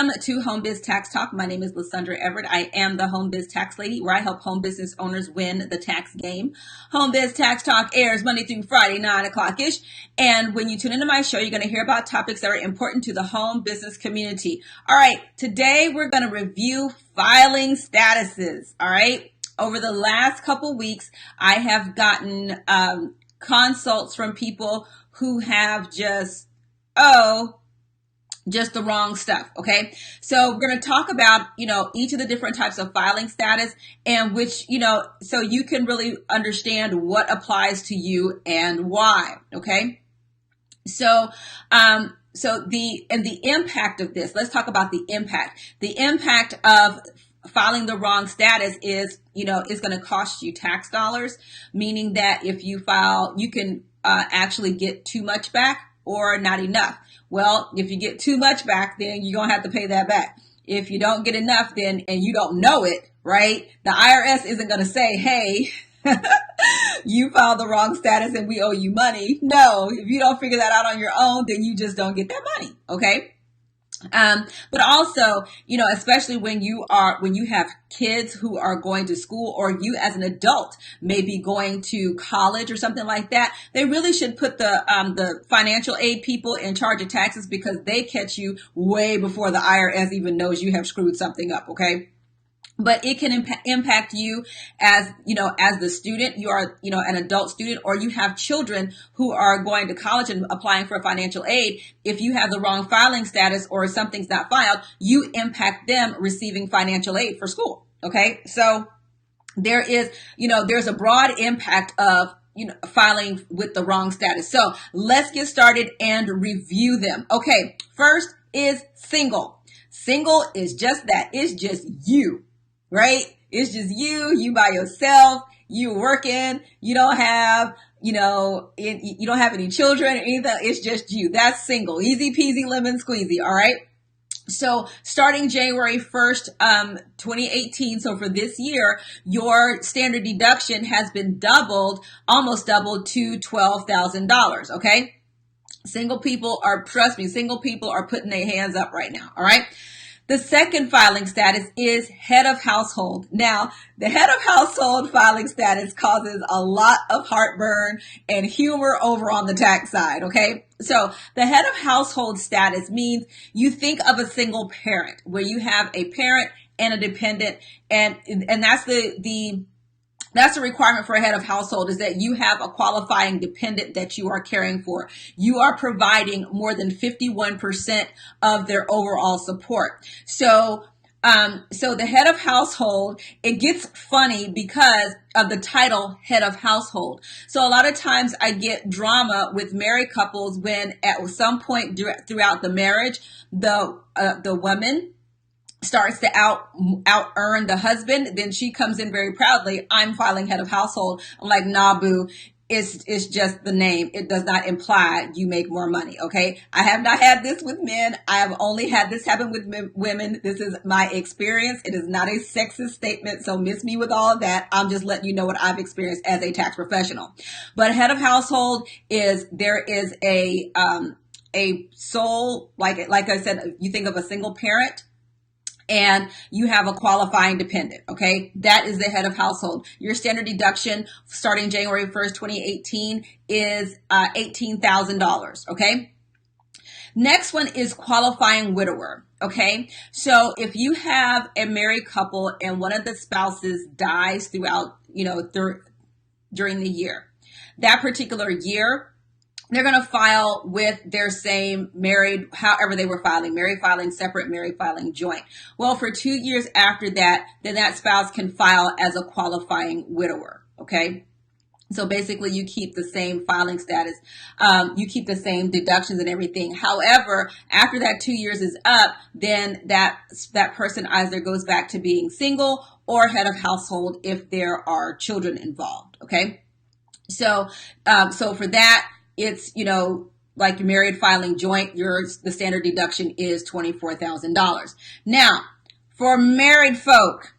Welcome to Home Biz Tax Talk. My name is Lysandra Everett. I am the Home Biz Tax Lady, where I help home business owners win the tax game. Home Biz Tax Talk airs Monday through Friday, 9 o'clock-ish. And when you tune into my show, you're going to hear about topics that are important to the home business community. All right, today we're going to review filing statuses. All right, over the last couple weeks, I have gotten consults from people who have just the wrong stuff. Okay. So we're going to talk about, each of the different types of filing status and which, so you can really understand what applies to you and why. Okay. So the impact of this, let's talk about the impact. The impact of filing the wrong status is going to cost you tax dollars, meaning that if you file, you can actually get too much back or not enough. Well, if you get too much back, then you're going to have to pay that back. If you don't get enough, then, and you don't know it, right? The IRS isn't going to say, hey, you filed the wrong status and we owe you money. No, if you don't figure that out on your own, then you just don't get that money. Okay. But also, especially when you have kids who are going to school, or you as an adult may be going to college or something like that, they really should put the financial aid people in charge of taxes, because they catch you way before the IRS even knows you have screwed something up. Okay. But it can impact you as the student. You are, an adult student, or you have children who are going to college and applying for financial aid. If you have the wrong filing status or something's not filed, you impact them receiving financial aid for school. Okay. So there is, there's a broad impact of, filing with the wrong status. So let's get started and review them. Okay. First is single. Single is just that. It's just you. Right? It's just you by yourself, you working, you don't have, you don't have any children or anything. It's just you. That's single. Easy peasy lemon squeezy. All right. So starting January 1st, 2018. So for this year, your standard deduction has been almost doubled to $12,000. Okay. Single people are putting their hands up right now. All right. The second filing status is head of household. Now, the head of household filing status causes a lot of heartburn and humor over on the tax side, okay? So the head of household status means you think of a single parent, where you have a parent and a dependent, and that's a requirement for a head of household, is that you have a qualifying dependent that you are caring for. You are providing more than 51% of their overall support. So the head of household, it gets funny because of the title head of household. So a lot of times I get drama with married couples when at some point throughout the marriage, the woman starts to out earn the husband, then she comes in very proudly, I'm filing head of household. I'm like, nah, boo, it's just the name. It does not imply you make more money. Okay. I have not had this with men. I have only had this happen with women. This is my experience. It is not a sexist statement. So miss me with all of that. I'm just letting you know what I've experienced as a tax professional. But head of household there is a sole, like I said, you think of a single parent, and you have a qualifying dependent, okay? That is the head of household. Your standard deduction starting January 1st, 2018 is $18,000, okay? Next one is qualifying widower, okay? So if you have a married couple and one of the spouses dies throughout, during the year, that particular year, they're going to file with their same married, however they were filing, married filing separate, married filing joint. Well, for 2 years after that, then that spouse can file as a qualifying widower. Okay. So basically you keep the same filing status. You keep the same deductions and everything. However, after that 2 years is up, then that person either goes back to being single or head of household if there are children involved. Okay. So for that, it's, like your married filing joint, the standard deduction is $24,000. Now, for married folk,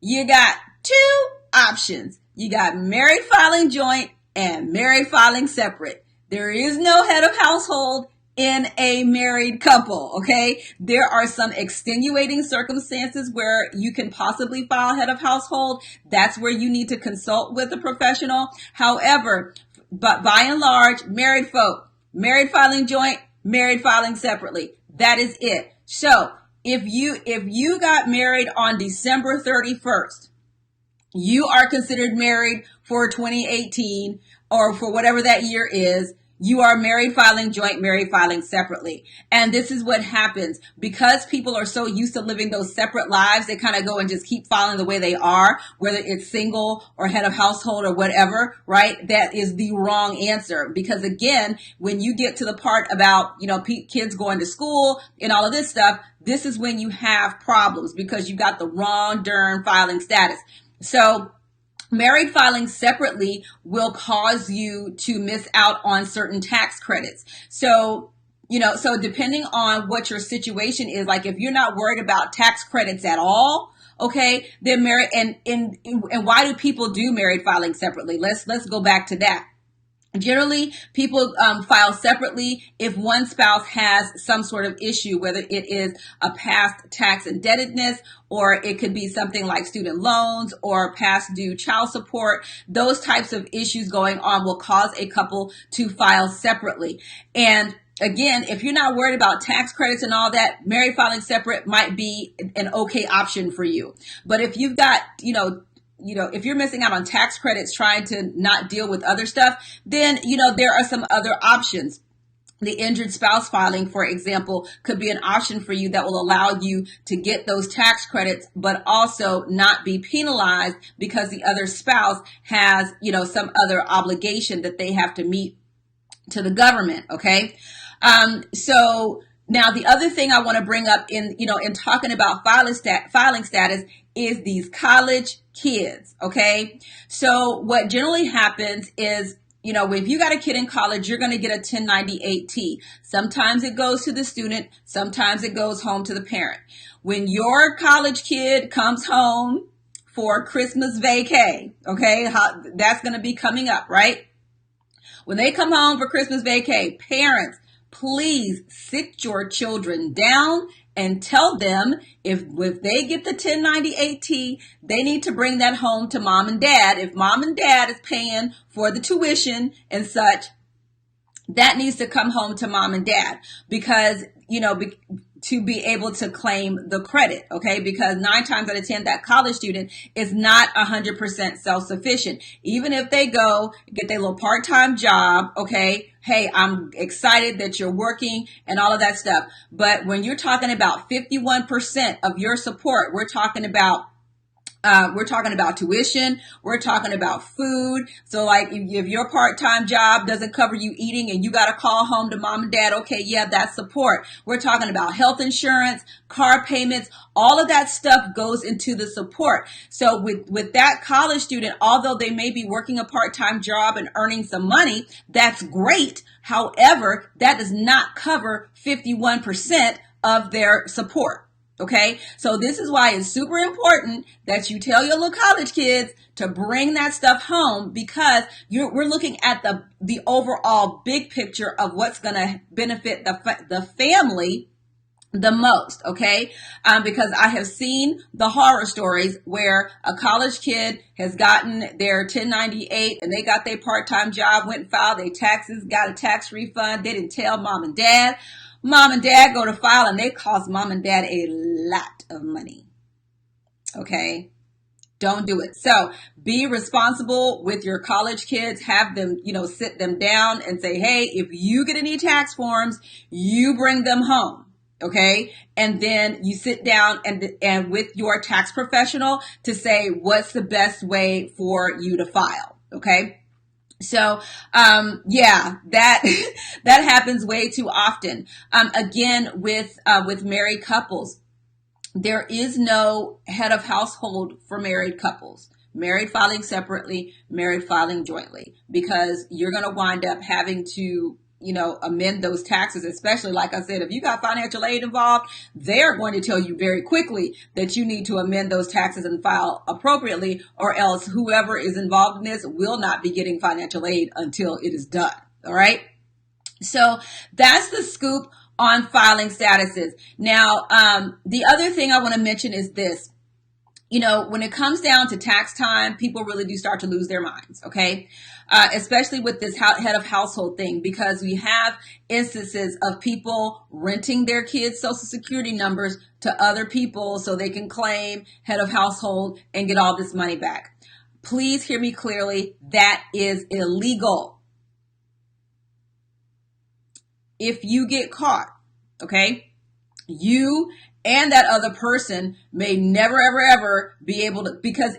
you got two options. You got married filing joint and married filing separate. There is no head of household in a married couple. Okay. There are some extenuating circumstances where you can possibly file head of household. That's where you need to consult with a professional. However, but by and large, married folk, married filing joint, married filing separately. That is it. So if you got married on December 31st, you are considered married for 2018 or for whatever that year is. You are married filing joint, married filing separately. And this is what happens because people are so used to living those separate lives. They kind of go and just keep filing the way they are, whether it's single or head of household or whatever, right? That is the wrong answer. Because again, when you get to the part about, kids going to school and all of this stuff, this is when you have problems because you got the wrong darn filing status. So married filing separately will cause you to miss out on certain tax credits. So depending on what your situation is, like if you're not worried about tax credits at all, okay, then married and why do people do married filing separately? Let's go back to that. Generally, people file separately if one spouse has some sort of issue, whether it is a past tax indebtedness or it could be something like student loans or past due child support. Those types of issues going on will cause a couple to file separately. And again, if you're not worried about tax credits and all that, married filing separate might be an okay option for you. But if you've got, if you're missing out on tax credits trying to not deal with other stuff, then, there are some other options. The injured spouse filing, for example, could be an option for you that will allow you to get those tax credits, but also not be penalized because the other spouse has, some other obligation that they have to meet to the government. Okay. So now the other thing I want to bring up in talking about filing status is these college kids. Okay. So what generally happens is, if you got a kid in college, you're going to get a 1098-T. Sometimes it goes to the student. Sometimes it goes home to the parent. When your college kid comes home for Christmas vacay, okay, that's going to be coming up, right? When they come home for Christmas vacay, parents, please sit your children down and tell them if they get the 1098-T, they need to bring that home to mom and dad. If mom and dad is paying for the tuition and such, that needs to come home to mom and dad because, to be able to claim the credit, okay? Because 9 times out of 10, that college student is not 100% self-sufficient. Even if they go get their little part-time job, okay? Hey, I'm excited that you're working and all of that stuff. But when you're talking about 51% of your support, we're talking about tuition. We're talking about food. So like if your part-time job doesn't cover you eating and you got to call home to mom and dad, okay, yeah, that's support. We're talking about health insurance, car payments, all of that stuff goes into the support. So with that college student, although they may be working a part-time job and earning some money, that's great. However, that does not cover 51% of their support. Okay, so this is why it's super important that you tell your little college kids to bring that stuff home because we're looking at the overall big picture of what's going to benefit the family the most. Okay, because I have seen the horror stories where a college kid has gotten their 1098 and they got their part-time job, went and filed their taxes, got a tax refund. They didn't tell mom and dad. Mom and dad go to file and they cost mom and dad a lot of money. Okay. Don't do it. So be responsible with your college kids. Have them, sit them down and say, hey, if you get any tax forms, you bring them home. Okay. And then you sit down and with your tax professional to say, what's the best way for you to file? Okay. So, that happens way too often. Again, with married couples, there is no head of household for married couples. Married filing separately, married filing jointly, because you're going to wind up having to, amend those taxes, especially like I said, if you got financial aid involved, they're going to tell you very quickly that you need to amend those taxes and file appropriately, or else whoever is involved in this will not be getting financial aid until it is done. All right. So that's the scoop on filing statuses. Now, the other thing I want to mention is this. When it comes down to tax time, people really do start to lose their minds, okay? Especially with this head of household thing, because we have instances of people renting their kids' social security numbers to other people so they can claim head of household and get all this money back. Please hear me clearly. That is illegal. If you get caught, okay, you and that other person may never, ever, ever be able to, because,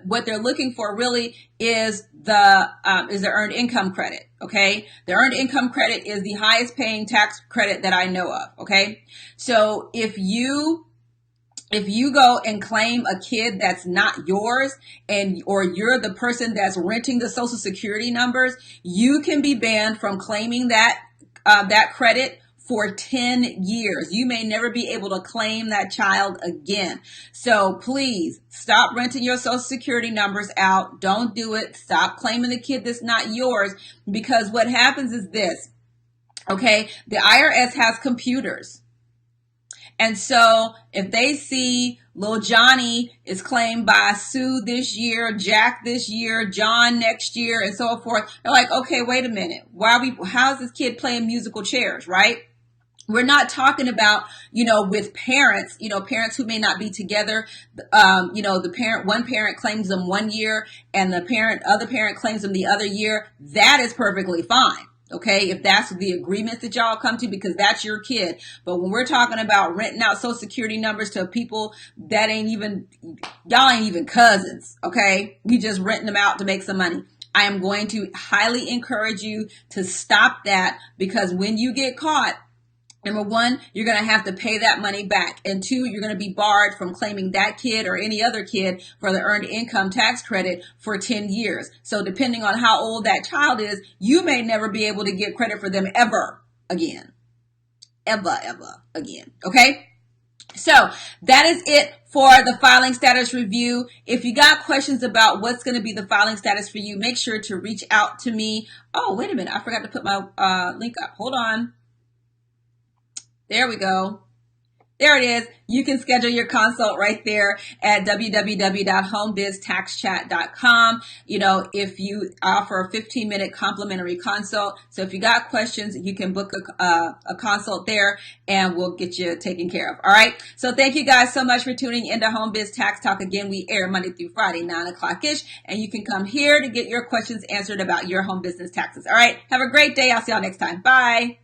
what they're looking for really is the earned income credit. Okay. The earned income credit is the highest paying tax credit that I know of. Okay. So if you go and claim a kid that's not yours, or you're the person that's renting the social security numbers, you can be banned from claiming that credit for 10 years. You may never be able to claim that child again. So please stop renting your social security numbers out. Don't do it. Stop claiming the kid that's not yours, because what happens is this. Okay. The IRS has computers. And so if they see little Johnny is claimed by Sue this year, Jack this year, John next year, and so forth, they're like, okay, wait a minute. How's this kid playing musical chairs, right? We're not talking about, with parents, parents who may not be together. One parent claims them one year and the other parent claims them the other year. That is perfectly fine. Okay, if that's the agreements that y'all come to, because that's your kid. But when we're talking about renting out social security numbers to people that y'all ain't even cousins. Okay, you just renting them out to make some money. I am going to highly encourage you to stop that, because when you get caught, number one, you're going to have to pay that money back. And two, you're going to be barred from claiming that kid or any other kid for the earned income tax credit for 10 years. So depending on how old that child is, you may never be able to get credit for them ever again. Ever again. Okay? So that is it for the filing status review. If you got questions about what's going to be the filing status for you, make sure to reach out to me. Oh, wait a minute. I forgot to put my link up. Hold on. There we go. There it is. You can schedule your consult right there at www.homebiztaxchat.com. If you offer a 15-minute complimentary consult. So if you got questions, you can book a consult there and we'll get you taken care of. All right. So thank you guys so much for tuning into Home Biz Tax Talk. Again, we air Monday through Friday, 9 o'clock-ish, and you can come here to get your questions answered about your home business taxes. All right. Have a great day. I'll see y'all next time. Bye.